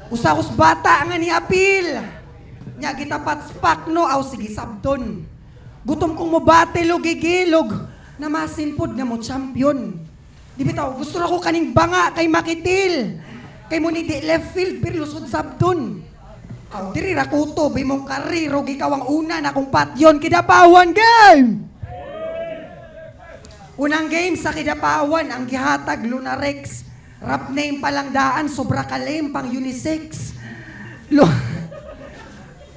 Usakos bata nga ni apil. Nya gitapat spak no aw sige sabton. Gutom kong mo batelo gigilog na masinpod nga mo champion. Di bitaw gusto na ko kaning banga kay makitil. Kay mo ni di left field pero lusod sabton. Aw diri ra kuto bay mong kariro ikaw ang una na kong patyon Kidapawan game. Unang game sa Kidapawan ang gihatag Lunarex. Rap name palang daan, sobra kalim, pang unisex.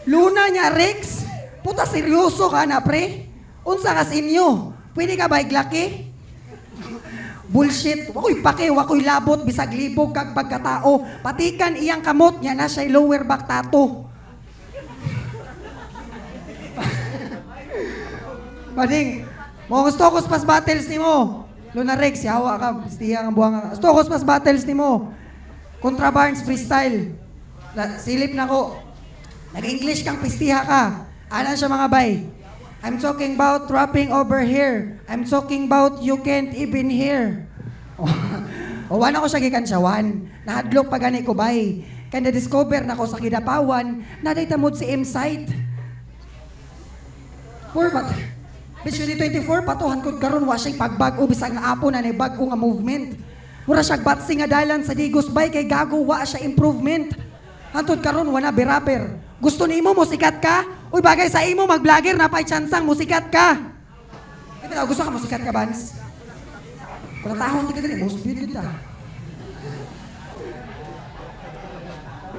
Luna niya, Rex? Puta, seryoso ka na, pre? Unsa kas inyo? Pwede ka ba iglaki? Bullshit. Wako'y pake, wako'y labot, bisag libog kag pagkatao. Patikan iyang kamot niya na siya'y lower back tato. Bading, mo gusto ko pas battles ni mo. Luna Rex, yawa ka, pistiha ang buwang. Stokos mas battles ni mo. Contra Barnes freestyle. Silip na ko. Nag-English kang pistiha ka. Anan siya mga bay? I'm talking about rapping over here. I'm talking about you can't even hear. O wala ko siya gikan siya, wan. Nahadlok pa gani ko bay. Kaya na-discover na ko sa Kidapawan, naday tamod si M-Site. Poor bat. Bitch, 2024, patuhan ko karon wa siya'y pagbago bisag nga apo na bago nga movement. Mura siya batsi nga dalan sa Digos Bay kay gago wa siya improvement. Hantod karon wa na berapper. Gusto nimo mo sikat ka? Uy bagay sa imo mag-vlogger na pay chansang mo sikat ka. Ito gusto ka mo sikat ka, Bans? Kung tahon ti ka diri, most beauty ta.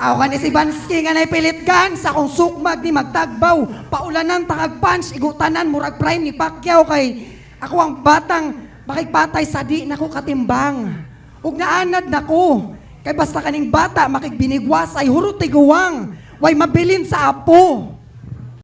Aw kan si Bansky nga naipilit gan sa kung sukmag ni magtagbaw, paulanan takag punch, igutanan murag prime ni Pacquiao kay ako ang batang makigpatay sa di nako katimbang. Ug naanad nako kay basta kaning bata makigbinigwas ay hurot tiguwang, way mabilin sa apo.